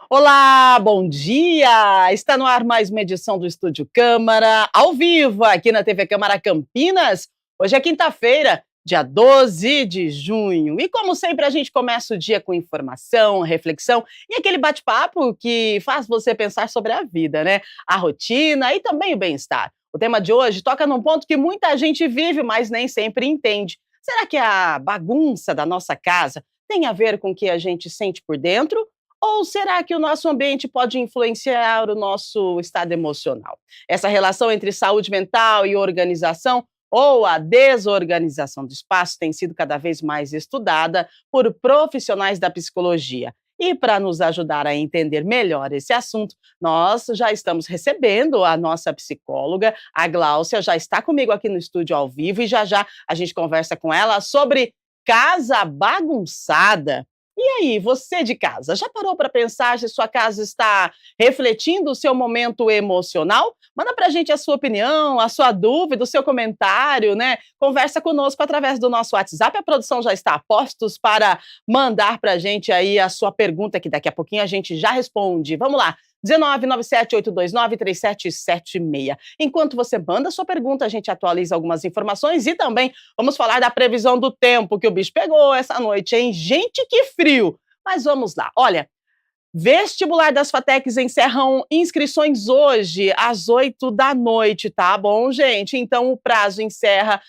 Olá, bom dia! Está no ar mais uma edição do Estúdio Câmara, ao vivo, aqui na TV Câmara Campinas. Hoje é quinta-feira, dia 12 de junho. E como sempre, a gente começa o dia com informação, reflexão e aquele bate-papo que faz você pensar sobre a vida, né? A rotina e também o bem-estar. O tema de hoje toca num ponto que muita gente vive, mas nem sempre entende. Será que a bagunça da nossa casa tem a ver com o que a gente sente por dentro? Ou será que o nosso ambiente pode influenciar o nosso estado emocional? Essa relação entre saúde mental e organização, ou a desorganização do espaço, tem sido cada vez mais estudada por profissionais da psicologia. E para nos ajudar a entender melhor esse assunto, nós já estamos recebendo a nossa psicóloga, a Gláucia, já está comigo aqui no estúdio ao vivo e já já a gente conversa com ela sobre casa bagunçada. E aí, você de casa, já parou para pensar se sua casa está refletindo o seu momento emocional? Manda para a gente a sua opinião, a sua dúvida, o seu comentário, né? Conversa conosco através do nosso WhatsApp. A produção já está a postos para mandar para a gente aí a sua pergunta, que daqui a pouquinho a gente já responde. Vamos lá, 19978293776. Enquanto você manda a sua pergunta, a gente atualiza algumas informações e também vamos falar da previsão do tempo, que o bicho pegou essa noite, hein? Gente, que frio! Mas vamos lá, olha, vestibular das FATECs encerram inscrições hoje, às 8 da noite, tá bom, gente? Então, o prazo encerra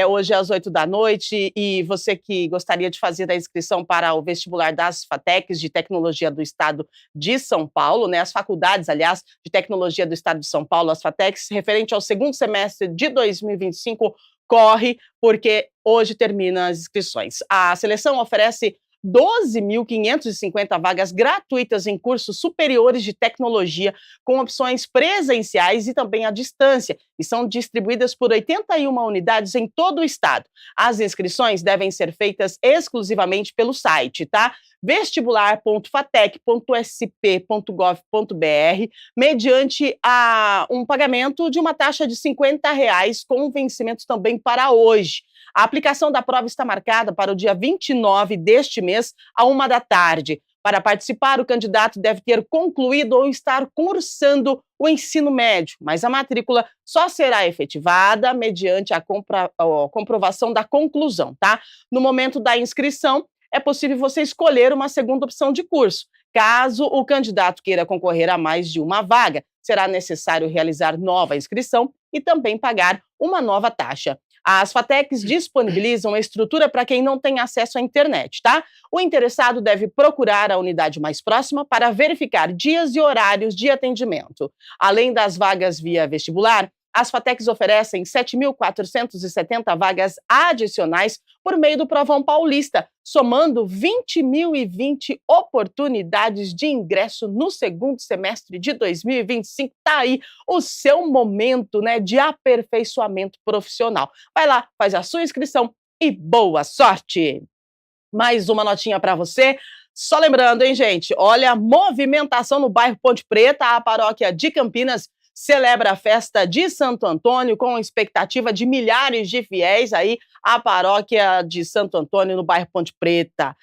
hoje às 8 da noite e você que gostaria de fazer a inscrição para o vestibular das FATECs de Tecnologia do Estado de São Paulo, né? As faculdades, aliás, de Tecnologia do Estado de São Paulo, as FATECs, referente ao segundo semestre de 2025, corre, porque hoje termina as inscrições. A seleção oferece 12.550 vagas gratuitas em cursos superiores de tecnologia, com opções presenciais e também à distância, e são distribuídas por 81 unidades em todo o estado. As inscrições devem ser feitas exclusivamente pelo site, tá? vestibular.fatec.sp.gov.br, mediante um pagamento de uma taxa de R$ 50, com vencimento também para hoje. A aplicação da prova está marcada para o dia 29 deste mês, à 1 da tarde. Para participar, o candidato deve ter concluído ou estar cursando o ensino médio, mas a matrícula só será efetivada mediante a comprovação da conclusão, tá? No momento da inscrição, é possível você escolher uma segunda opção de curso. Caso o candidato queira concorrer a mais de uma vaga, será necessário realizar nova inscrição e também pagar uma nova taxa. As FATECs disponibilizam a estrutura para quem não tem acesso à internet, tá? O interessado deve procurar a unidade mais próxima para verificar dias e horários de atendimento. Além das vagas via vestibular, as FATECs oferecem 7.470 vagas adicionais por meio do Provão Paulista, somando 20.020 oportunidades de ingresso no segundo semestre de 2025. Tá aí o seu momento, né, de aperfeiçoamento profissional. Vai lá, faz a sua inscrição e boa sorte! Mais uma notinha para você. Só lembrando, hein, gente? Olha, movimentação no bairro Ponte Preta, a paróquia de Campinas celebra a festa de Santo Antônio com expectativa de milhares de fiéis aí, a paróquia de Santo Antônio no bairro Ponte Preta.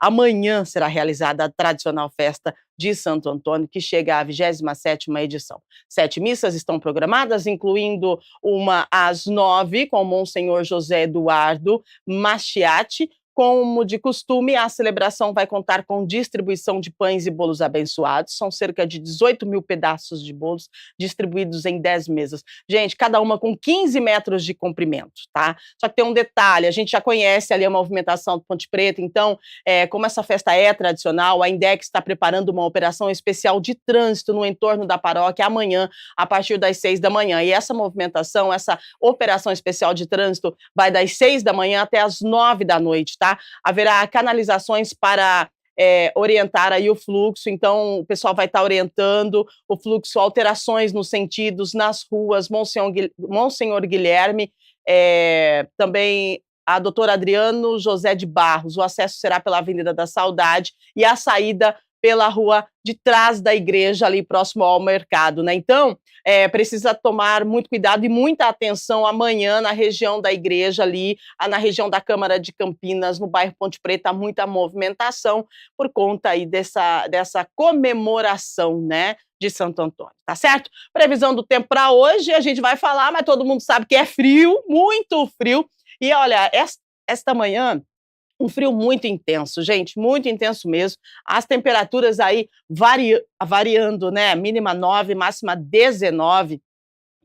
Amanhã será realizada a tradicional festa de Santo Antônio, que chega à 27ª edição. 7 missas estão programadas, incluindo uma às 9, com Monsenhor José Eduardo Machiati. Como de costume, a celebração vai contar com distribuição de pães e bolos abençoados. São cerca de 18.000 pedaços de bolos distribuídos em 10 mesas. Gente, cada uma com 15 metros de comprimento, tá? Só que tem um detalhe, a gente já conhece ali a movimentação do Ponte Preta, então, como essa festa é tradicional, a Index está preparando uma operação especial de trânsito no entorno da paróquia amanhã, a partir das 6 da manhã. E essa movimentação, essa operação especial de trânsito vai das 6 da manhã até as 9 da noite, tá? Haverá canalizações para orientar aí o fluxo, então o pessoal vai estar orientando o fluxo, alterações nos sentidos, nas ruas, Monsenhor Guilherme, também a doutora Adriano José de Barros. O acesso será pela Avenida da Saudade e a saída pela rua de trás da igreja, ali próximo ao mercado, né? Então, precisa tomar muito cuidado e muita atenção amanhã na região da igreja ali, na região da Câmara de Campinas, no bairro Ponte Preta, muita movimentação por conta aí dessa comemoração, né, de Santo Antônio, tá certo? Previsão do tempo para hoje, a gente vai falar, mas todo mundo sabe que é frio, muito frio. E olha, esta manhã um frio muito intenso, gente, muito intenso mesmo. As temperaturas aí variando, né? Mínima 9, máxima 19.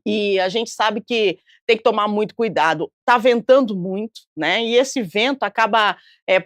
E a gente sabe que tem que tomar muito cuidado. Está ventando muito, né? E esse vento acaba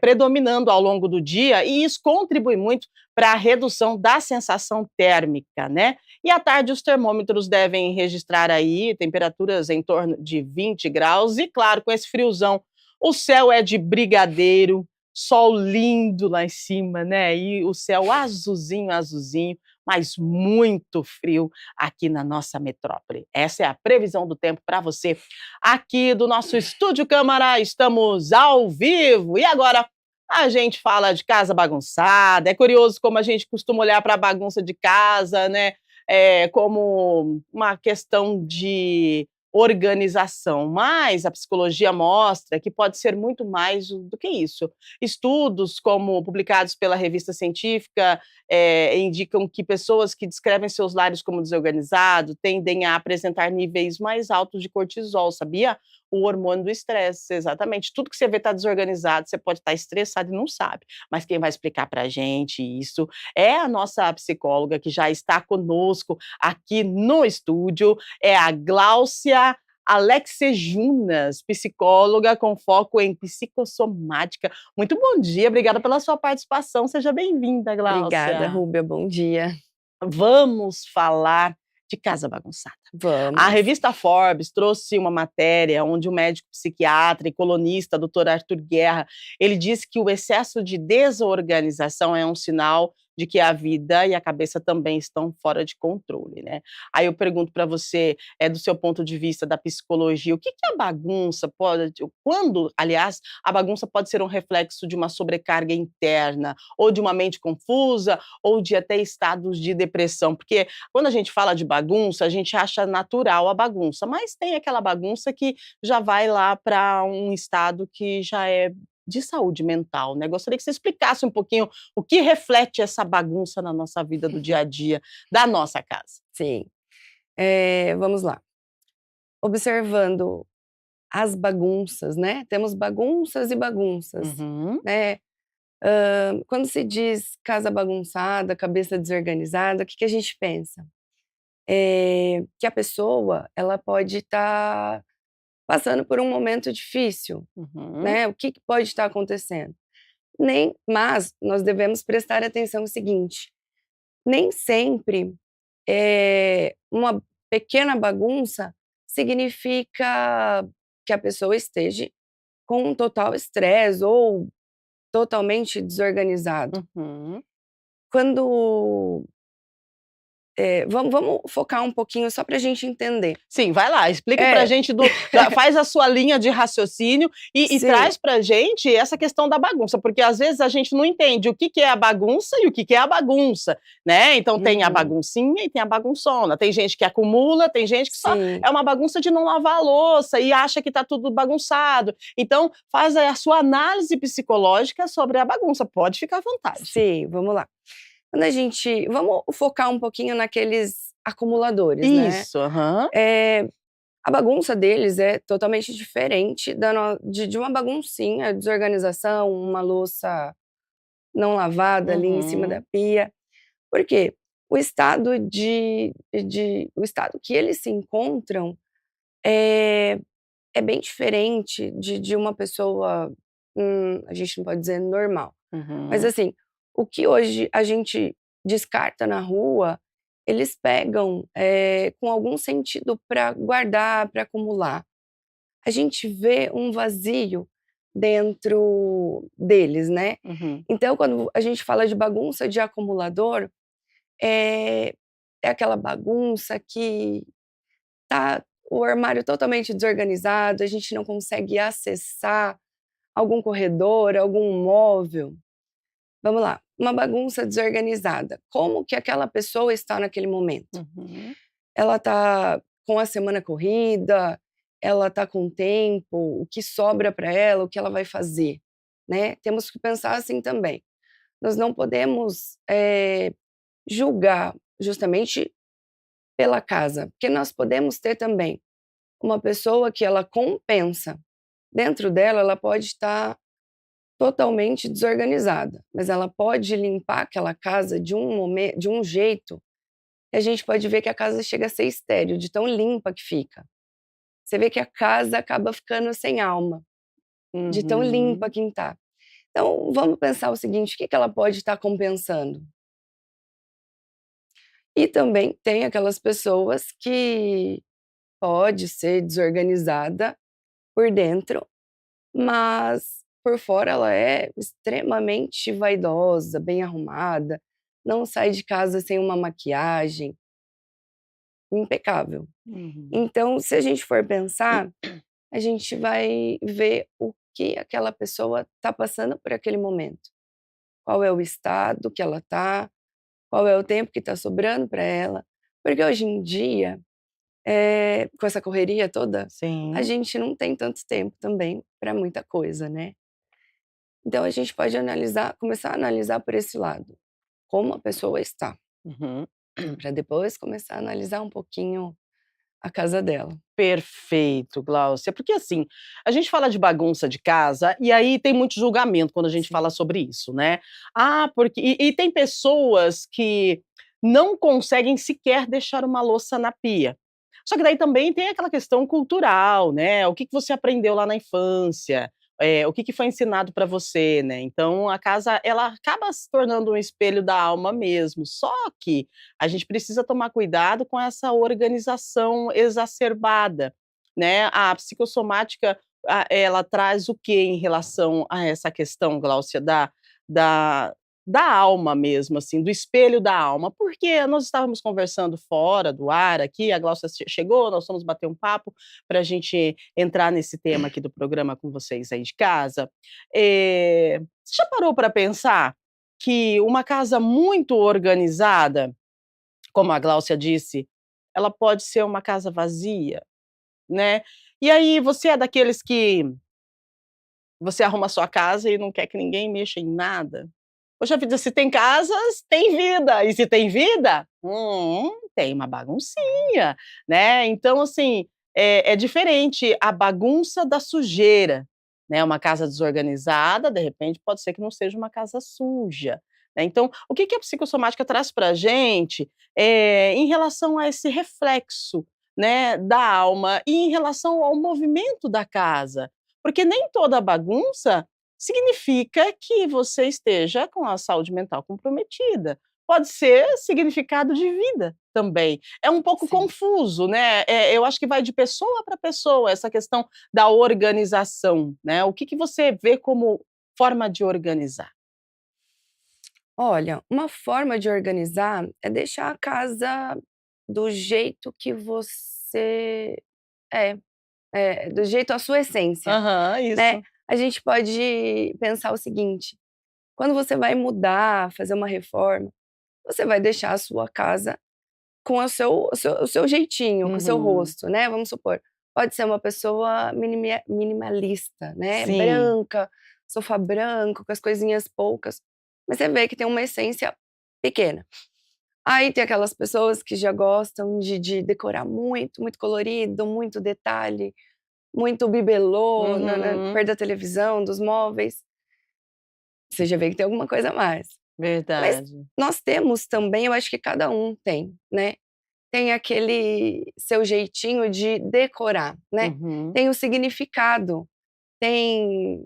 predominando ao longo do dia, e isso contribui muito para a redução da sensação térmica, né? E à tarde os termômetros devem registrar aí temperaturas em torno de 20 graus, e claro, com esse friozão, o céu é de brigadeiro, sol lindo lá em cima, né? E o céu azulzinho, azulzinho, mas muito frio aqui na nossa metrópole. Essa é a previsão do tempo para você aqui do nosso Estúdio Câmara. Estamos ao vivo. E agora a gente fala de casa bagunçada. É curioso como a gente costuma olhar para a bagunça de casa, né? Como uma questão de organização, mas a psicologia mostra que pode ser muito mais do que isso. Estudos, como publicados pela revista científica, indicam que pessoas que descrevem seus lares como desorganizados tendem a apresentar níveis mais altos de cortisol, sabia? O hormônio do estresse, exatamente. Tudo que você vê está desorganizado, você pode estar estressado e não sabe. Mas quem vai explicar para a gente isso é a nossa psicóloga, que já está conosco aqui no estúdio, é a Gláucia Alexejunas, psicóloga com foco em psicossomática. Muito bom dia, obrigada pela sua participação. Seja bem-vinda, Gláucia. Obrigada, Rúbia, bom dia. Vamos falar de casa bagunçada. Vamos. A revista Forbes trouxe uma matéria onde o médico psiquiatra e colunista Dr. Arthur Guerra, ele disse que o excesso de desorganização é um sinal de que a vida e a cabeça também estão fora de controle, né? Aí eu pergunto para você, do seu ponto de vista da psicologia, o que a bagunça pode, quando, aliás, a bagunça pode ser um reflexo de uma sobrecarga interna, ou de uma mente confusa, ou de até estados de depressão? Porque quando a gente fala de bagunça, a gente acha natural a bagunça, mas tem aquela bagunça que já vai lá para um estado que já é de saúde mental, né? Gostaria que você explicasse um pouquinho o que reflete essa bagunça na nossa vida do dia a dia, da nossa casa. Sim. Vamos lá. Observando as bagunças, né? Temos bagunças e bagunças, né? Quando se diz casa bagunçada, cabeça desorganizada, o que a gente pensa? Que a pessoa, ela pode estar passando por um momento difícil, né? O que pode estar acontecendo? Mas nós devemos prestar atenção no seguinte: nem sempre uma pequena bagunça significa que a pessoa esteja com um total estresse ou totalmente desorganizado. Quando vamos focar um pouquinho só para a gente entender. Sim, vai lá, explica para a gente, faz a sua linha de raciocínio e traz para a gente essa questão da bagunça, porque às vezes a gente não entende o que é a bagunça e o que é a bagunça, né? Então tem a baguncinha e tem a bagunçona. Tem gente que acumula, tem gente que só é uma bagunça de não lavar a louça e acha que está tudo bagunçado. Então faz a sua análise psicológica sobre a bagunça, pode ficar à vontade. Sim, vamos lá. Vamos focar um pouquinho naqueles acumuladores, né? Isso, a bagunça deles é totalmente diferente de uma baguncinha, desorganização, uma louça não lavada ali em cima da pia. Por quê? O estado o estado que eles se encontram é bem diferente de uma pessoa, a gente não pode dizer normal. Mas assim, o que hoje a gente descarta na rua, eles pegam com algum sentido para guardar, para acumular. A gente vê um vazio dentro deles, né? Então, quando a gente fala de bagunça de acumulador, é aquela bagunça que tá o armário totalmente desorganizado, a gente não consegue acessar algum corredor, algum móvel. Vamos lá, uma bagunça desorganizada. Como que aquela pessoa está naquele momento? Uhum. Ela está com a semana corrida, ela está com tempo, o que sobra para ela, o que ela vai fazer, né? Temos que pensar assim também. Nós não podemos julgar justamente pela casa, porque nós podemos ter também uma pessoa que ela compensa. Dentro dela, ela pode estar totalmente desorganizada, mas ela pode limpar aquela casa de um jeito que a gente pode ver que a casa chega a ser estéril, de tão limpa que fica. Você vê que a casa acaba ficando sem alma, de tão limpa Uhum. que está. Então, vamos pensar o seguinte: o que que ela pode estar compensando? E também tem aquelas pessoas que pode ser desorganizada por dentro, mas por fora ela é extremamente vaidosa, bem arrumada, não sai de casa sem uma maquiagem, impecável. Uhum. Então, se a gente for pensar, a gente vai ver o que aquela pessoa está passando por aquele momento. Qual é o estado que ela está, qual é o tempo que está sobrando para ela. Porque hoje em dia, com essa correria toda, a Sim. gente não tem tanto tempo também para muita coisa, né? Então a gente pode analisar, começar a analisar por esse lado, como a pessoa está, Uhum. para depois começar a analisar um pouquinho a casa dela. Perfeito, Gláucia. Porque assim, a gente fala de bagunça de casa e aí tem muito julgamento quando a gente Sim. fala sobre isso, né? Ah, porque. E tem pessoas que não conseguem sequer deixar uma louça na pia. Só que daí também tem aquela questão cultural, né? O que que você aprendeu lá na infância? O que que foi ensinado para você, né? Então a casa ela acaba se tornando um espelho da alma mesmo. Só que a gente precisa tomar cuidado com essa organização exacerbada, né. A psicossomática, ela traz o quê em relação a essa questão, Gláucia, da da alma mesmo, assim, do espelho da alma? Porque nós estávamos conversando fora do ar aqui, a Gláucia chegou, nós fomos bater um papo para a gente entrar nesse tema aqui do programa com vocês aí de casa. Você já parou para pensar que uma casa muito organizada, como a Gláucia disse, ela pode ser uma casa vazia, né. E aí você é daqueles que você arruma a sua casa e não quer que ninguém mexa em nada? Poxa vida, se tem casas, tem vida, e se tem vida, tem uma baguncinha, né. Então assim, é diferente a bagunça da sujeira, né, uma casa desorganizada, de repente, pode ser que não seja uma casa suja, né. Então, o que que a psicossomática traz pra gente, em relação a esse reflexo, né, da alma e em relação ao movimento da casa, porque nem toda bagunça significa que você esteja com a saúde mental comprometida. Pode ser significado de vida também. É um pouco Sim. confuso, né, eu acho que vai de pessoa para pessoa essa questão da organização, né. O que que você vê como forma de organizar? Olha, uma forma de organizar é deixar a casa do jeito que você é, do jeito a sua essência, Aham, né. isso. A gente pode pensar o seguinte: quando você vai mudar, fazer uma reforma, você vai deixar a sua casa com o seu jeitinho, com o seu Uhum. rosto, né, vamos supor, pode ser uma pessoa minimalista, né, Sim. branca, sofá branco, com as coisinhas poucas, mas você vê que tem uma essência pequena. Aí tem aquelas pessoas que já gostam de decorar muito, muito colorido, muito detalhe, muito bibelô na Uhum. perto da televisão, dos móveis, você já vê que tem alguma coisa a mais. Mas Verdade. nós temos também, eu acho que cada um tem, né, tem aquele seu jeitinho de decorar, né, Uhum. tem o significado, tem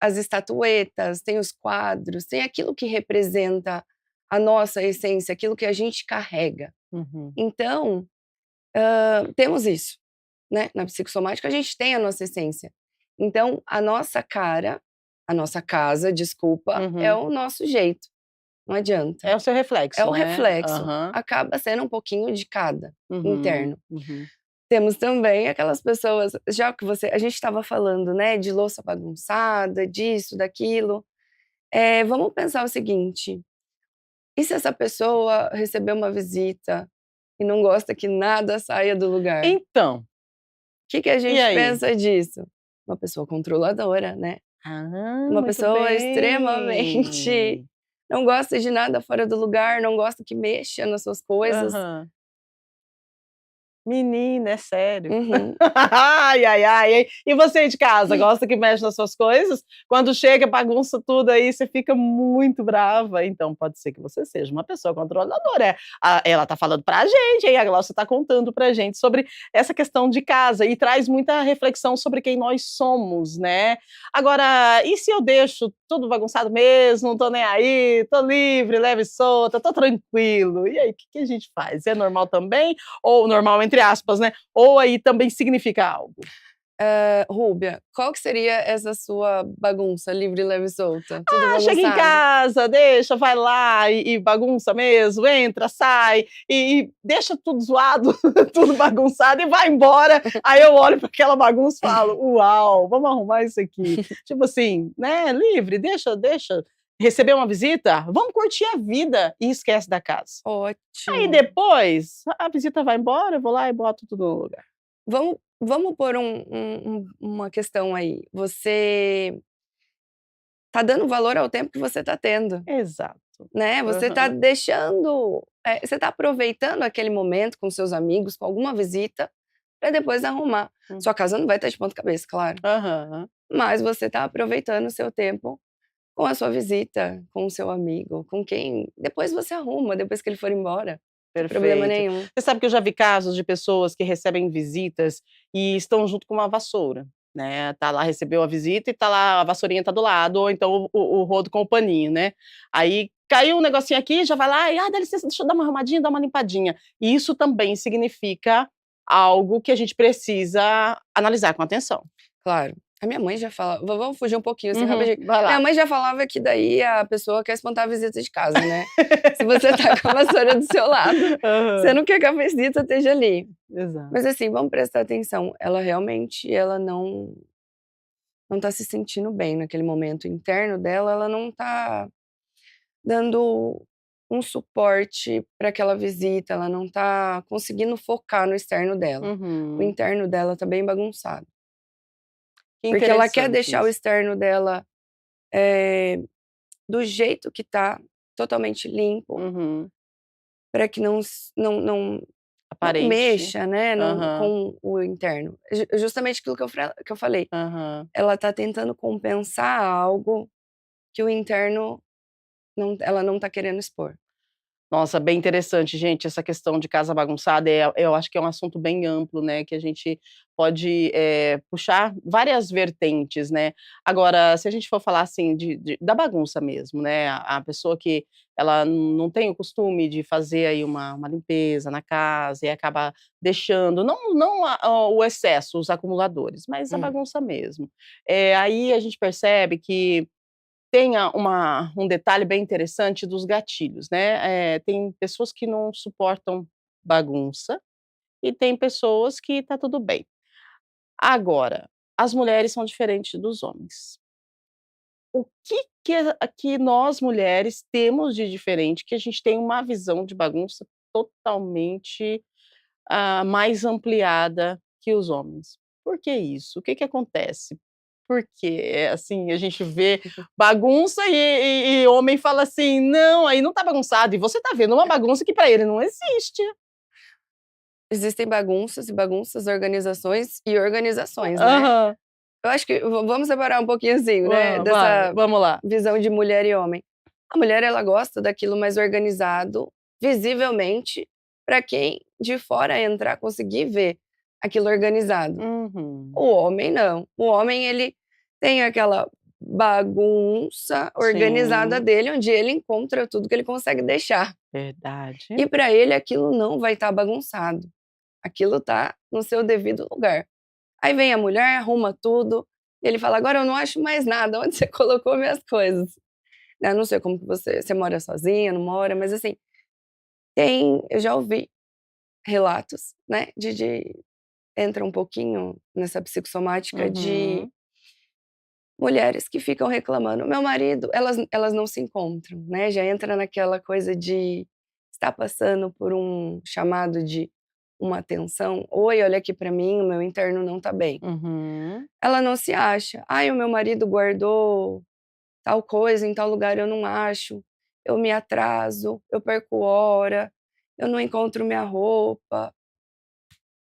as estatuetas, tem os quadros, tem aquilo que representa a nossa essência, aquilo que a gente carrega. Uhum. Então, temos isso, né, na psicossomática a gente tem a nossa essência. Então a nossa cara, a nossa casa, desculpa, é Uhum. o nosso jeito, não adianta. É o seu É o reflexo, né? reflexo, Aham. acaba sendo um pouquinho de cada, Uhum. interno. Uhum. Temos também aquelas pessoas, já que a gente estava falando, né, de louça bagunçada, disso, daquilo. Vamos pensar o seguinte: e se essa pessoa receber uma visita e não gosta que nada saia do lugar? O Então, que a e gente aí? pensa disso? Uma pessoa controladora, né? Ah, Uma muito pessoa extremamente bem. não gosta de nada fora do lugar, não gosta que mexa nas suas coisas. Aham. Menina, é sério? Uhum. Ai, ai, ai, hein. E você aí de casa, gosta que mexe nas suas coisas? Quando chega, bagunça tudo aí, você fica muito brava. Então pode ser que você seja uma pessoa controladora. Ela tá falando pra gente, hein, a Glaucia tá contando pra gente sobre essa questão de casa e traz muita reflexão sobre quem nós somos, né. Agora, e se eu deixo tudo bagunçado mesmo, não tô nem aí, tô livre, leve e solta, tô tranquilo, e aí, o que que a gente faz? É normal também? Ou normal entre aspas, né? Ou aí também significa algo? Rúbia, qual que seria essa sua bagunça livre, leve e solta? Tudo Ah, chega em bagunçado? casa, deixa, vai lá e bagunça mesmo, entra, sai e deixa tudo zoado, tudo bagunçado e vai embora. Aí eu olho para aquela bagunça e falo: "Uau, vamos arrumar isso aqui". Tipo assim, né, livre, deixa receber uma visita, vamos curtir a vida e esquece da casa. Aí Ótimo. depois, a visita vai embora, eu vou lá e boto tudo no lugar. Vamos pôr uma questão aí. Você tá dando valor ao tempo que você tá tendo, Exato. né, você tá Aham. deixando, você tá aproveitando aquele momento com seus amigos, com alguma visita, pra depois arrumar. Hum. Sua casa não vai estar de ponta cabeça, claro, Aham. mas você tá aproveitando o seu tempo com a sua visita, com o seu amigo, com quem depois você arruma, depois que ele for embora, não tem problema Perfeito. nenhum. Você sabe que eu já vi casos de pessoas que recebem visitas e estão junto com uma vassoura, né, tá lá, recebeu a visita e tá lá, a vassourinha tá do lado, ou então o rodo com o paninho, né. Aí caiu um negocinho aqui, já vai lá e: "Ah, dá licença, deixa eu dar uma arrumadinha, dar uma limpadinha". E isso também significa algo que a gente precisa analisar com atenção. Claro. A minha mãe já fala vamos fugir um pouquinho, assim, Uhum, rapidinho. vai Minha lá. mãe já falava que daí a pessoa quer espantar a visita de casa, né. Se você tá com a vassoura do seu lado, você Aham, não quer que a visita esteja ali. exato. Mas, assim, vamos prestar atenção, ela realmente ela não tá se sentindo bem naquele momento interno dela, ela não tá dando um suporte para aquela visita, ela não tá conseguindo focar no externo dela. O Uhum. interno dela tá bem bagunçado. Que Porque ela quer interessante deixar o isso. externo dela, eh, do jeito que tá, totalmente limpo, Uhum. para que não Aparente. mexa, né, não Aham, com o interno. Justamente aquilo que eu falei, aham. ela tá tentando compensar algo que o interno ela não tá querendo expor. Nossa, bem interessante, gente, essa questão de casa bagunçada, eu acho que é um assunto bem amplo, né, que a gente pode, puxar várias vertentes, né. Agora, se a gente for falar, assim, da bagunça mesmo, né, a pessoa que ela não tem o costume de fazer aí uma limpeza na casa e acaba deixando, não o excesso, os acumuladores, mas a Hum. bagunça mesmo. Aí a gente percebe que tenha um detalhe bem interessante dos gatilhos, né, tem pessoas que não suportam bagunça e tem pessoas que tá tudo bem. Agora, as mulheres são diferentes dos homens. O que nós mulheres temos de diferente, que a gente tem uma visão de bagunça totalmente, mais ampliada que os homens? Por que isso? O que que acontece? Porque, assim, a gente vê bagunça e homem fala assim: "Não, aí não tá bagunçado", e você tá vendo uma bagunça que pra ele não existe. Existem bagunças e bagunças, organizações e organizações, né. Aham. Eu acho que vamos separar um pouquinho, assim, né, Vai, dessa vamos lá. visão de mulher e homem. A mulher, ela gosta daquilo mais organizado, visivelmente, para quem de fora entrar, conseguir ver aquilo organizado. Uhum. O homem não. O homem, ele tem aquela bagunça organizada Sim, dele, onde ele encontra tudo que ele consegue deixar. verdade. E para ele aquilo não vai estar bagunçado, aquilo tá no seu devido lugar. Aí vem a mulher, arruma tudo, e ele fala: "Agora eu não acho mais nada, onde você colocou minhas coisas?". Né, eu não sei como que você mora sozinha, não mora, mas assim, eu já ouvi relatos, né, de, entra um pouquinho nessa psicossomática de Uhum. mulheres que ficam reclamando. Meu marido, elas não se encontram, né? Já entra naquela coisa de estar passando por um chamado de uma atenção. Oi, olha aqui pra mim, o meu interno não tá bem. Uhum. Ela não se acha. Ai, o meu marido guardou tal coisa em tal lugar, eu não acho. Eu me atraso, eu perco hora, eu não encontro minha roupa,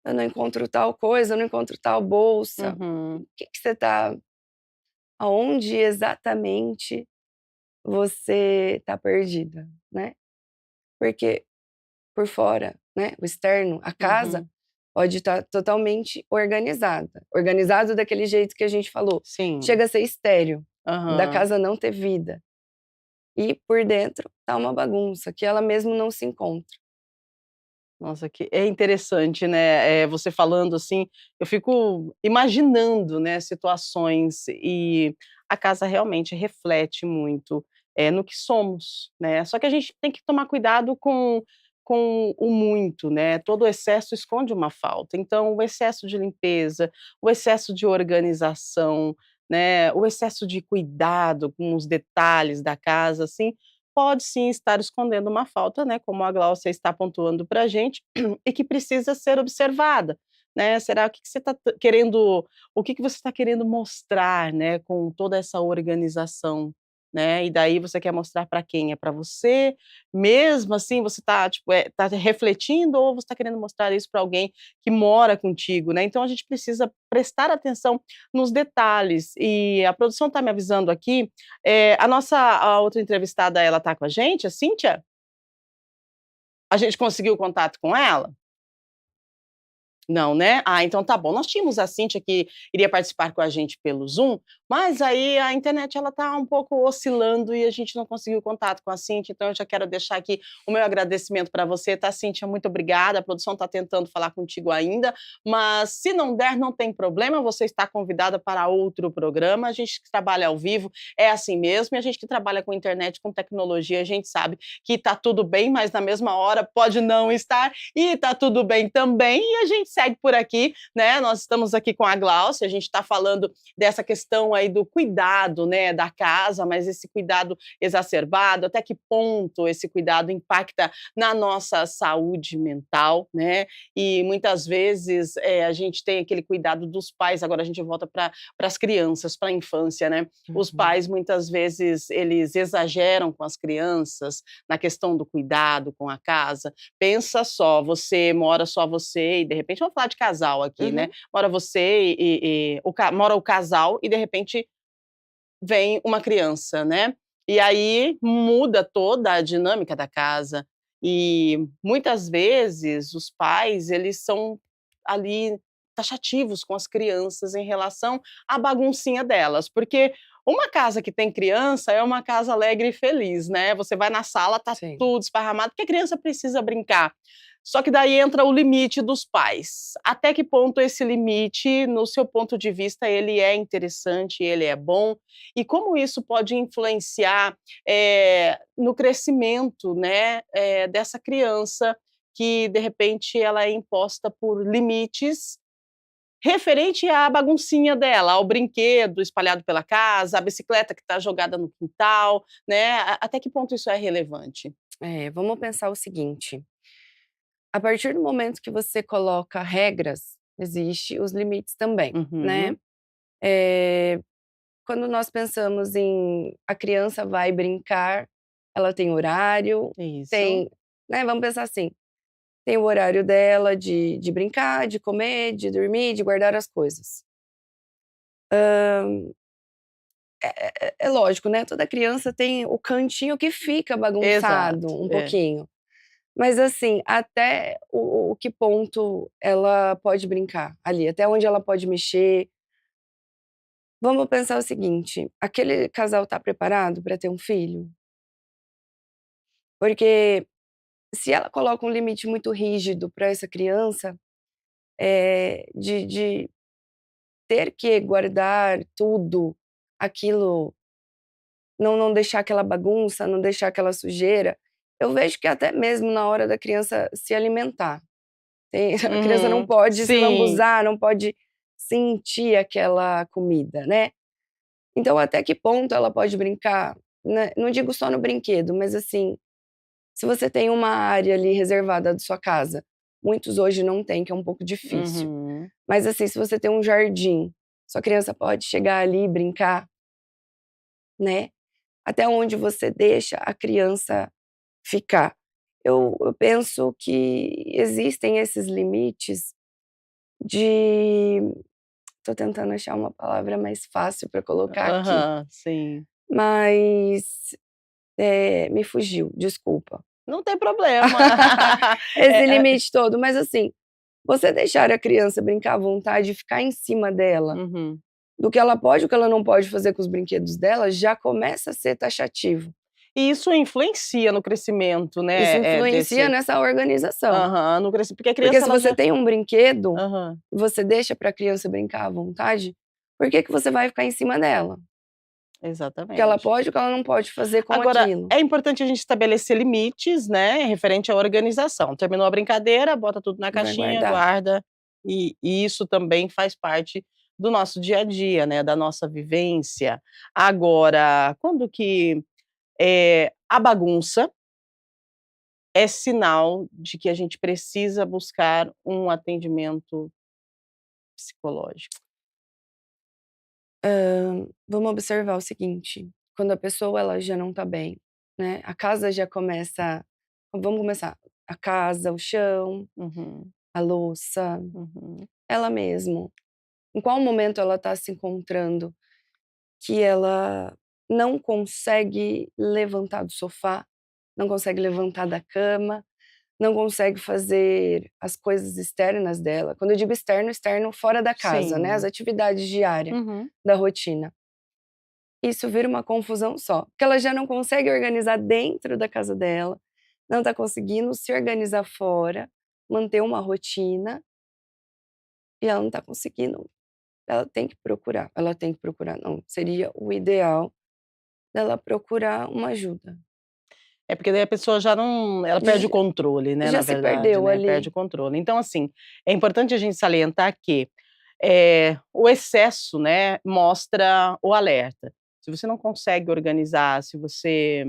eu não encontro tal coisa, eu não encontro tal bolsa. Uhum. O que que você tá Aonde exatamente você está perdida, né. Porque por fora, né, o externo, a casa, Uhum. pode estar totalmente organizada. Organizado daquele jeito que a gente falou. Sim. Chega a ser estéril, da Aham. casa não ter vida. E por dentro tá uma bagunça, que ela mesmo não se encontra. Nossa, que é interessante, né, você falando assim, eu fico imaginando, né, situações e a casa realmente reflete muito, no que somos, né. Só que a gente tem que tomar cuidado com o muito, né, todo o excesso esconde uma falta. Então o excesso de limpeza, o excesso de organização, né, o excesso de cuidado com os detalhes da casa, assim, pode sim estar escondendo uma falta, né, como a Gláucia está pontuando para a gente, e que precisa ser observada, né. Será o que que você está querendo o que que você está querendo mostrar, né, com toda essa organização, né, e daí você quer mostrar para quem? É para você? Mesmo assim você está, tipo, tá refletindo ou você está querendo mostrar isso para alguém que mora contigo, né. Então a gente precisa prestar atenção nos detalhes, e a produção está me avisando aqui a outra entrevistada, ela tá com a gente, a Cíntia? A gente conseguiu contato com ela? Não, né? Ah, então tá bom. Nós tínhamos a Cíntia que iria participar com a gente pelo Zoom, mas aí a internet ela tá um pouco oscilando e a gente não conseguiu contato com a Cíntia, então eu já quero deixar aqui o meu agradecimento para você, tá, Cíntia? Muito obrigada. A produção tá tentando falar contigo ainda, mas se não der, não tem problema, você está convidada para outro programa. A gente que trabalha ao vivo é assim mesmo, e a gente que trabalha com internet, com tecnologia, a gente sabe que tá tudo bem, mas na mesma hora pode não estar e tá tudo bem também, e a gente segue por aqui, né? Nós estamos aqui com a Gláucia, a gente está falando dessa questão aí do cuidado, né, da casa, mas esse cuidado exacerbado, até que ponto esse cuidado impacta na nossa saúde mental, né? E muitas vezes a gente tem aquele cuidado dos pais, agora a gente volta para as crianças, para a infância, né? Os Uhum. pais muitas vezes eles exageram com as crianças na questão do cuidado com a casa. Pensa só, você mora só você e de repente vamos falar de casal aqui, né, Uhum. mora você mora o casal e de repente vem uma criança, né, e aí muda toda a dinâmica da casa. E muitas vezes os pais eles são ali taxativos com as crianças em relação à baguncinha delas, porque uma casa que tem criança é uma casa alegre e feliz, né, você vai na sala, tá Sim. tudo esparramado, porque a criança precisa brincar. Só que daí entra o limite dos pais. Até que ponto esse limite, no seu ponto de vista, ele é interessante, ele é bom? E como isso pode influenciar, no crescimento, né, dessa criança que, de repente, ela é imposta por limites referente à baguncinha dela, ao brinquedo espalhado pela casa, a bicicleta que está jogada no quintal, né, a até que ponto isso é relevante? Vamos pensar o seguinte: a partir do momento que você coloca regras, existe os limites também, né. Uhum, Eh, Quando nós pensamos em a criança vai brincar, ela tem horário, isso. tem, né, vamos pensar assim, tem o horário dela de brincar, de comer, de dormir, de guardar as coisas. É lógico, né, toda criança tem o cantinho que fica bagunçado Exato, um é. pouquinho. Mas assim, até o que ponto ela pode brincar ali, até onde ela pode mexer. Vamos pensar o seguinte, aquele casal tá preparado para ter um filho? Porque se ela coloca um limite muito rígido para essa criança, de ter que guardar tudo, aquilo, não deixar aquela bagunça, não deixar aquela sujeira, eu vejo que até mesmo na hora da criança se alimentar, a criança não Uhum. pode se Sim. lambuzar, não pode sentir aquela comida, né. Então, até que ponto ela pode brincar, né? Não digo só no brinquedo, mas assim, se você tem uma área ali reservada da sua casa, muitos hoje não têm, que é um pouco difícil. Uhum. Mas assim, se você tem um jardim, sua criança pode chegar ali e brincar, né? Até onde você deixa a criança ficar. Eu penso que existem esses limites de tô tentando achar uma palavra mais fácil para colocar aqui, Aham, sim. mas, me fugiu, desculpa. Não tem problema. Esse É, limite todo, mas assim, você deixar a criança brincar à vontade e ficar em cima dela, uhum. do que ela pode e o que ela não pode fazer com os brinquedos dela, já começa a ser taxativo. E isso influencia no crescimento, Isso né, influencia desse nessa organização. aham, no cresci porque a Porque criança se ela você já tem um brinquedo, aham, e você deixa para a criança brincar à vontade, por que que você vai ficar em cima dela? O que ela exatamente. pode e o que ela não pode fazer com Agora, aquilo. é importante a gente estabelecer limites, né, referente à organização. Terminou a brincadeira, bota tudo na Vai caixinha, guardar. guarda, e isso também faz parte do nosso dia a dia, né, da nossa vivência. Agora, quando que, a bagunça é sinal de que a gente precisa buscar um atendimento psicológico? Vamos observar o seguinte, quando a pessoa ela já não tá bem, né, a casa já começa vamos começar, a casa, o chão, Uhum, a louça, uhum. ela mesmo. Em qual momento ela tá se encontrando que ela não consegue levantar do sofá, não consegue levantar da cama, não consegue fazer as coisas externas dela. Quando eu digo externo, externo fora da casa, né, as Sim. atividades diárias Uhum. da rotina. Isso vira uma confusão só, porque ela já não consegue organizar dentro da casa dela, não tá conseguindo se organizar fora, manter uma rotina, e ela não tá conseguindo. Ela tem que procurar não, seria o ideal dela procurar uma ajuda. É porque daí a pessoa já não ela perde o Já controle, né, já na se verdade, perdeu né, perde ali. o controle. Então, assim, é importante a gente salientar que, o excesso, né, mostra o alerta. Se você não consegue organizar, se você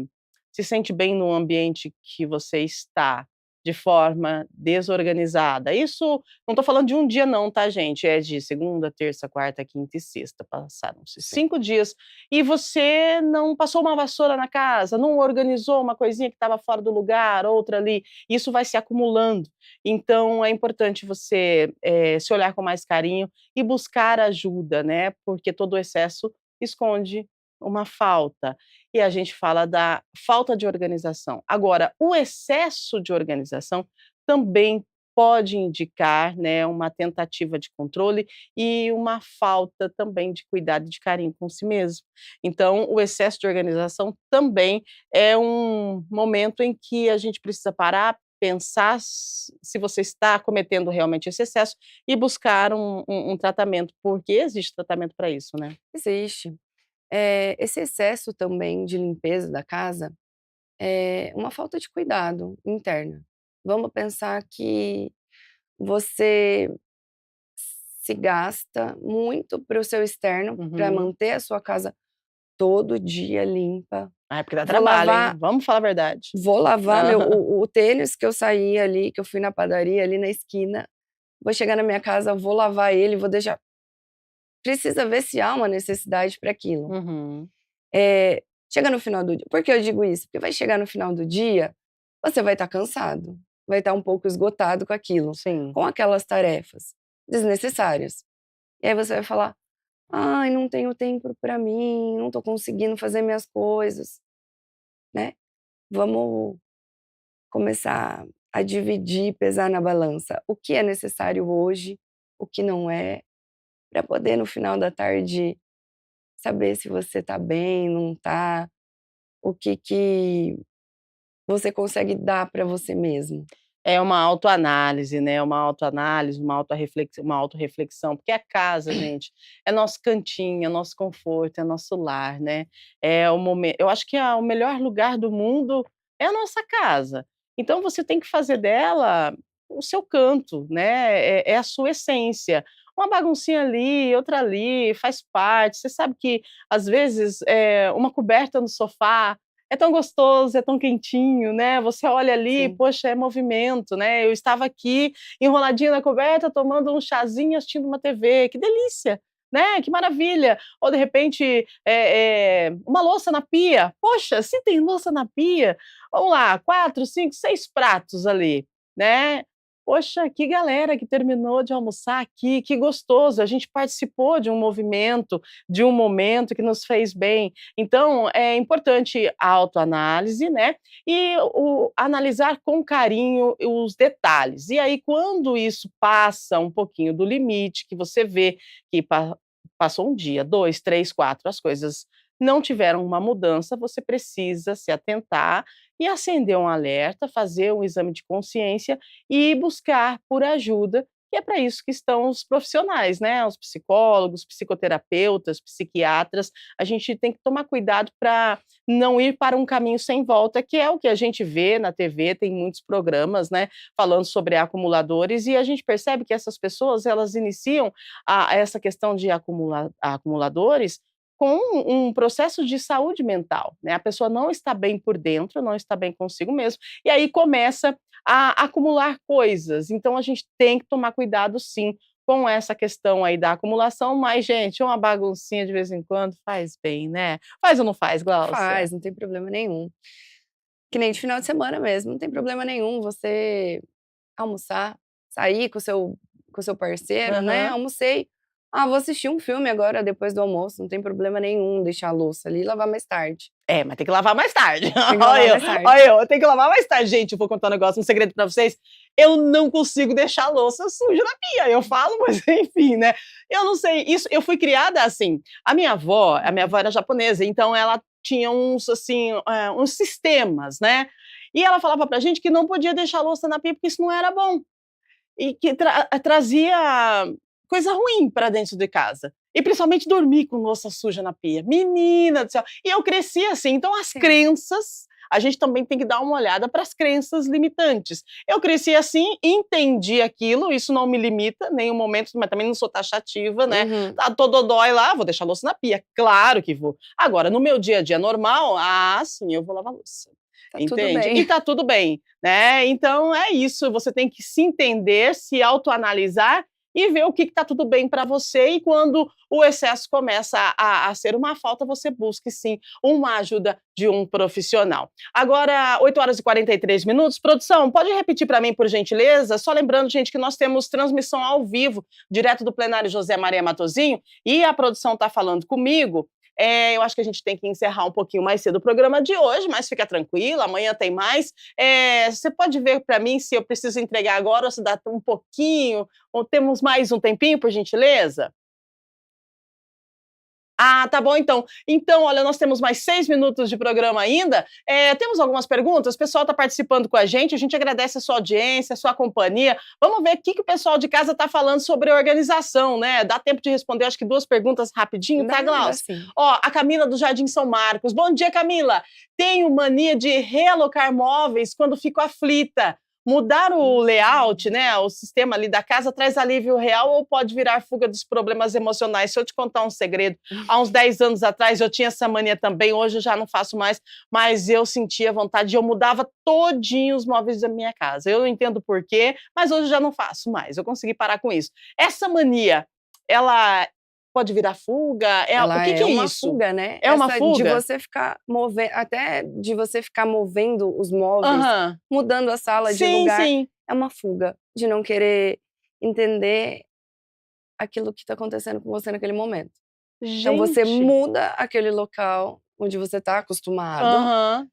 se sente bem no ambiente que você está, de forma desorganizada, isso não estou falando de um dia não, tá gente, é de segunda, terça, quarta, quinta e sexta, passaram-se Sim. 5 dias, e você não passou uma vassoura na casa, não organizou uma coisinha que estava fora do lugar, outra ali, isso vai se acumulando. Então é importante você, se olhar com mais carinho e buscar ajuda, né, porque todo o excesso esconde uma falta. E a gente fala da falta de organização. Agora, o excesso de organização também pode indicar, né, uma tentativa de controle e uma falta também de cuidado e de carinho com si mesmo. Então, o excesso de organização também é um momento em que a gente precisa parar, pensar se você está cometendo realmente esse excesso e buscar um tratamento, porque existe tratamento para isso, né. Existe. Esse excesso também de limpeza da casa é uma falta de cuidado interna. Vamos pensar que você se gasta muito para o seu externo, para Uhum. manter a sua casa todo dia limpa. Ah, é porque dá Vou trabalho, hein, lavar vamos falar a verdade. vou lavar meu Aham. o tênis que eu saí ali, que eu fui na padaria ali na esquina, vou chegar na minha casa, vou lavar ele, vou deixar precisa ver se há uma necessidade para aquilo. Uhum. Chega no final do dia por que eu digo isso? Porque vai chegar no final do dia, você vai estar cansado, vai estar um pouco esgotado com aquilo, Sim. com aquelas tarefas desnecessárias. E aí você vai falar: "Ai, não tenho tempo para mim, não estou conseguindo fazer minhas coisas", né. Vamos começar a dividir, pesar na balança o que é necessário hoje, o que não é, para poder no final da tarde saber se você está bem, não está, o que você consegue dar para você mesmo. É uma autoanálise, né, uma autoanálise, uma autorreflexão, porque a casa, gente, é nosso cantinho, é nosso conforto, é nosso lar, né. É o momento. Eu acho que o melhor lugar do mundo é a nossa casa. Então você tem que fazer dela o seu canto, né, é a sua essência, uma baguncinha ali, outra ali, faz parte. Você sabe que, às vezes, uma coberta no sofá é tão gostoso, é tão quentinho, né? Você olha ali, Sim. poxa, é movimento, né? Eu estava aqui enroladinha na coberta, tomando um chazinho, assistindo uma TV, que delícia, né? Que maravilha. Ou de repente, uma louça na pia. Poxa, se tem louça na pia, vamos lá, 4, 5, 6 pratos ali, né? Poxa, que galera que terminou de almoçar aqui, que gostoso. A gente participou de um movimento, de um momento que nos fez bem. Então, é importante a autoanálise, né? E analisar com carinho os detalhes. E aí, quando isso passa um pouquinho do limite, que você vê que passou um dia, 2, 3, 4, as coisas não tiveram uma mudança, você precisa se atentar e acender um alerta, fazer um exame de consciência e buscar por ajuda, que é para isso que estão os profissionais, né? Os psicólogos, psicoterapeutas, psiquiatras. A gente tem que tomar cuidado para não ir para um caminho sem volta, que é o que a gente vê na TV, tem muitos programas, né, falando sobre acumuladores, e a gente percebe que essas pessoas, elas iniciam essa questão de acumuladores com um processo de saúde mental, né? A pessoa não está bem por dentro, não está bem consigo mesmo, e aí começa a acumular coisas. Então a gente tem que tomar cuidado, sim, com essa questão aí da acumulação, mas, gente, uma baguncinha de vez em quando faz bem, né? Faz ou não faz, Glaucia? Faz, não tem problema nenhum. Que nem de final de semana mesmo, não tem problema nenhum você almoçar, sair com o seu parceiro, né? Aham. Almocei. Ah, vou assistir um filme agora depois do almoço, não tem problema nenhum deixar a louça ali e lavar mais tarde. Mas tem que lavar mais tarde. Tem que lavar Olha eu, mais tarde. olha eu tenho que lavar mais tarde. Gente, eu vou contar um negócio, um segredo pra vocês. Eu não consigo deixar a louça suja na pia. Eu falo, mas enfim, né? Eu não sei, isso, eu fui criada assim. A minha avó era japonesa, então ela tinha uns, assim, uns sistemas, né? E ela falava pra gente que não podia deixar a louça na pia porque isso não era bom. E que trazia coisa ruim para dentro de casa. E principalmente dormir com louça suja na pia. Menina do céu! E eu cresci assim, então as Sim. crenças, a gente também tem que dar uma olhada para as crenças limitantes. Eu cresci assim, entendi aquilo, isso não me limita em nenhum momento, mas também não sou taxativa, né? Uhum. Tá todo dói lá, vou deixar a louça na pia, claro que vou. Agora, no meu dia a dia normal, sim, eu vou lavar a louça. Tá tudo Entende? bem. E tá tudo bem, né? Então é isso, você tem que se entender, se autoanalisar e ver o que está tudo bem para você, e quando o excesso começa a ser uma falta, você busque sim uma ajuda de um profissional. Agora, 8h43. Produção, pode repetir para mim, por gentileza? Só lembrando, gente, que nós temos transmissão ao vivo, direto do plenário José Maria Matosinho, e a produção está falando comigo. Eu acho que a gente tem que encerrar um pouquinho mais cedo o programa de hoje, mas fica tranquila, amanhã tem mais. Você pode ver para mim se eu preciso entregar agora ou se dá um pouquinho, ou temos mais um tempinho, por gentileza? Tá bom então. Então, olha, nós temos mais 6 minutos de programa ainda. Temos algumas perguntas? O pessoal está participando com a gente agradece a sua audiência, a sua companhia. Vamos ver o que o pessoal de casa está falando sobre organização, né? Dá tempo de responder, acho que 2 perguntas rapidinho, tá, Glaucia? Sim. Ó, a Camila do Jardim São Marcos. Bom dia, Camila. Tenho mania de realocar móveis quando fico aflita. Mudar o layout, né, o sistema ali da casa, traz alívio real ou pode virar fuga dos problemas emocionais? Se eu te contar um segredo, há uns 10 anos atrás eu tinha essa mania também, hoje eu já não faço mais, mas eu sentia vontade, eu mudava todinho os móveis da minha casa. Eu não entendo por quê, mas hoje eu já não faço mais, eu consegui parar com isso. Essa mania, ela pode virar fuga? Ela O que é é uma isso? fuga, né? É uma De fuga? você ficar movendo, até de você ficar movendo os móveis, Aham. mudando a sala de Sim, lugar, sim. é uma fuga de não querer entender aquilo que está acontecendo com você naquele momento. Então você Gente. muda aquele local onde você está acostumado Aham.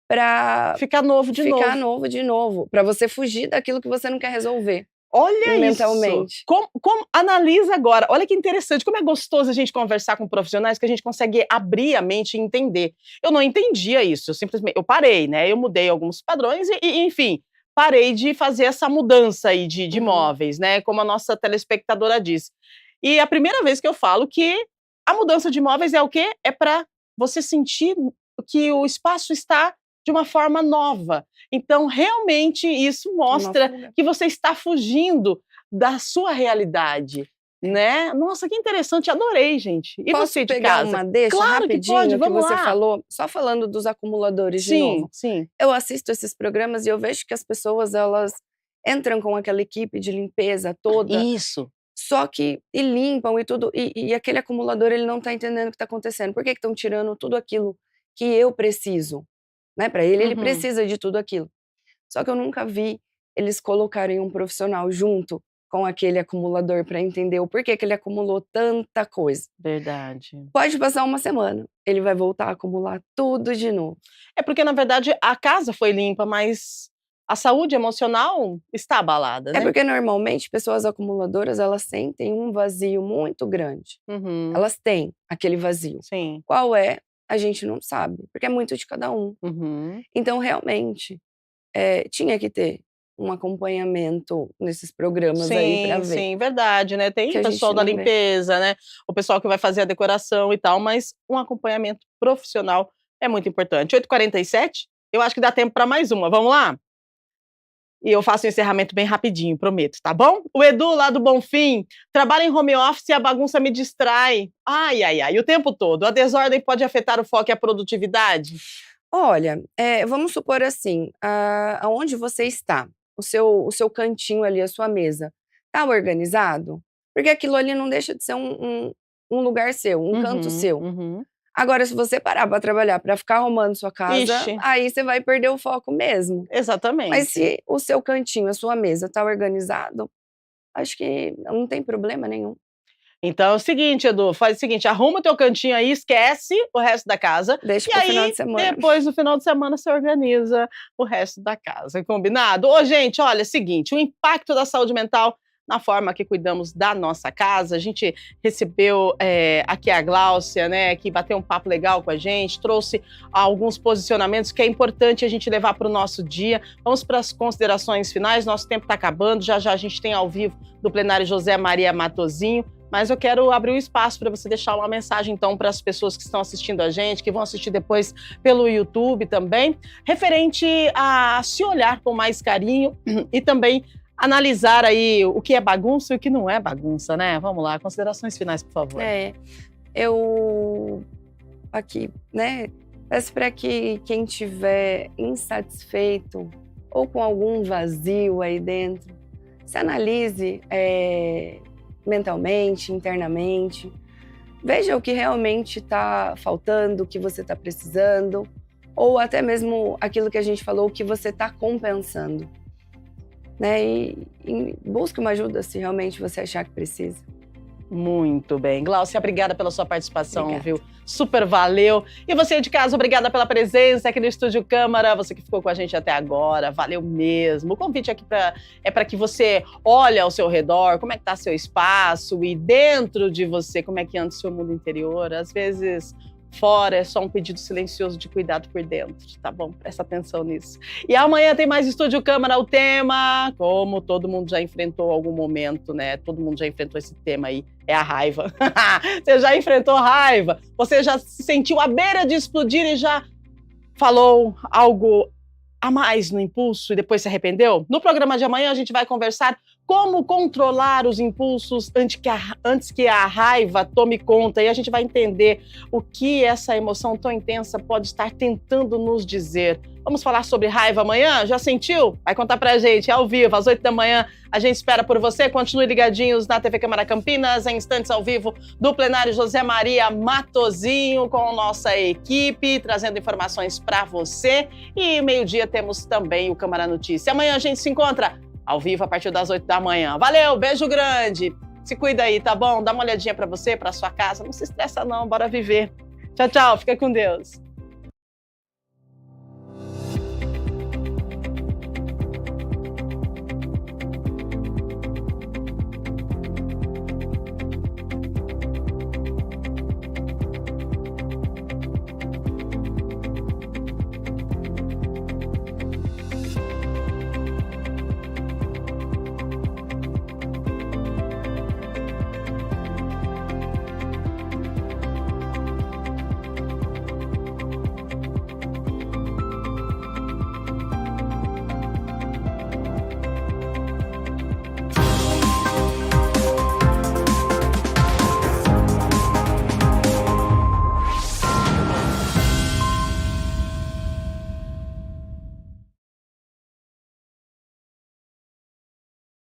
para Ficar novo de ficar novo. novo de novo, para você fugir daquilo que você não quer resolver Olha mentalmente. isso! Analisa agora, olha que interessante, como é gostoso a gente conversar com profissionais que a gente consegue abrir a mente e entender. Eu não entendia isso, eu parei, né? Eu mudei alguns padrões e enfim, parei de fazer essa mudança aí de móveis, né? Como a nossa telespectadora disse. E a primeira vez que eu falo que a mudança de móveis é o quê? É para você sentir que o espaço está de uma forma nova. Então, realmente, isso mostra fuga. que você está fugindo da sua realidade. Né? Nossa, que interessante, adorei, gente. E Posso você de pegar casa? uma deixa Claro que rapidinho pode, que vamos você lá. falou? Só falando dos acumuladores de Sim, novo. sim. Eu assisto esses programas e eu vejo que as pessoas, elas entram com aquela equipe de limpeza toda, Isso. só que e limpam e tudo, e aquele acumulador, ele não tá entendendo o que tá acontecendo. Por que que estão tirando tudo aquilo que eu preciso, né, pra ele Uhum. precisa de tudo aquilo. Só que eu nunca vi eles colocarem um profissional junto com aquele acumulador pra entender o porquê que ele acumulou tanta coisa. Verdade. Pode passar uma semana, ele vai voltar a acumular tudo de novo. É porque, na verdade, a casa foi limpa, mas a saúde emocional está abalada, É né? porque normalmente pessoas acumuladoras, elas sentem um vazio muito grande. Uhum. Elas têm aquele vazio. Sim. Qual é? A gente não sabe, porque é muito de cada um. Uhum. Então, realmente, tinha que ter um acompanhamento nesses programas aí pra Sim, ver. sim, verdade, né? Tem Que o a pessoal gente da não vê. limpeza, né? O pessoal que vai fazer a decoração e tal, mas um acompanhamento profissional é muito importante. 8h47, eu acho que dá tempo para mais uma. Vamos lá? E eu faço o encerramento bem rapidinho, prometo, tá bom? O Edu, lá do Bonfim, trabalha em home office e a bagunça me distrai. Ai, ai, ai, o tempo todo. A desordem pode afetar o foco e a produtividade? Olha, vamos supor assim, aonde você está, o seu cantinho ali, a sua mesa, tá organizado? Porque aquilo ali não deixa de ser um lugar seu, um canto Uhum, seu. uhum. Agora, se você parar pra trabalhar, pra ficar arrumando sua casa, Ixi, aí você vai perder o foco mesmo. Mas exatamente. se o seu cantinho, a sua mesa tá organizado, acho que não tem problema nenhum. Então é o seguinte, Edu, faz o seguinte, arruma o teu cantinho aí, esquece o resto da casa, Deixa e pro final aí, de semana. depois do final de semana, você organiza o resto da casa, combinado? Ô, gente, olha, é o seguinte, o impacto da saúde mental na forma que cuidamos da nossa casa, a gente recebeu aqui a Gláucia, né, que bateu um papo legal com a gente, trouxe alguns posicionamentos que é importante a gente levar para o nosso dia. Vamos para as considerações finais, nosso tempo está acabando, já já a gente tem ao vivo do plenário José Maria Matosinho, mas eu quero abrir um espaço para você deixar uma mensagem, então, para as pessoas que estão assistindo a gente, que vão assistir depois pelo YouTube também, referente a se olhar com mais carinho e também analisar aí o que é bagunça e o que não é bagunça, né? Vamos lá, considerações finais, por favor. Eu aqui, né, peço para que quem tiver insatisfeito ou com algum vazio aí dentro, se analise mentalmente, internamente, veja o que realmente está faltando, o que você está precisando, ou até mesmo aquilo que a gente falou, o que você está compensando, né? E busque uma ajuda se realmente você achar que precisa. Muito bem. Gláucia, obrigada pela sua participação, Obrigada. viu? Super valeu. E você de casa, obrigada pela presença aqui no Estúdio Câmara, você que ficou com a gente até agora, valeu mesmo. O convite aqui é para que você olhe ao seu redor, como é que está seu espaço e dentro de você, como é que anda o seu mundo interior. Às vezes, fora é só um pedido silencioso de cuidado por dentro, tá bom? Presta atenção nisso. E amanhã tem mais Estúdio Câmara, o tema, como todo mundo já enfrentou algum momento, né? Todo mundo já enfrentou esse tema aí, é a raiva. Você já enfrentou raiva? Você já se sentiu à beira de explodir e já falou algo a mais no impulso e depois se arrependeu? No programa de amanhã a gente vai conversar como controlar os impulsos antes que a raiva tome conta, e a gente vai entender o que essa emoção tão intensa pode estar tentando nos dizer. Vamos falar sobre raiva amanhã? Já sentiu? Vai contar pra gente, ao vivo, às 8 da manhã. A gente espera por você. Continue ligadinhos na TV Câmara Campinas, em instantes ao vivo do plenário José Maria Matosinho, com a nossa equipe, trazendo informações para você. E meio-dia temos também o Câmara Notícia. Amanhã a gente se encontra ao vivo a partir das 8 da manhã. Valeu, beijo grande. Se cuida aí, tá bom? Dá uma olhadinha para você, para sua casa. Não se estressa não, bora viver. Tchau, tchau. Fica com Deus.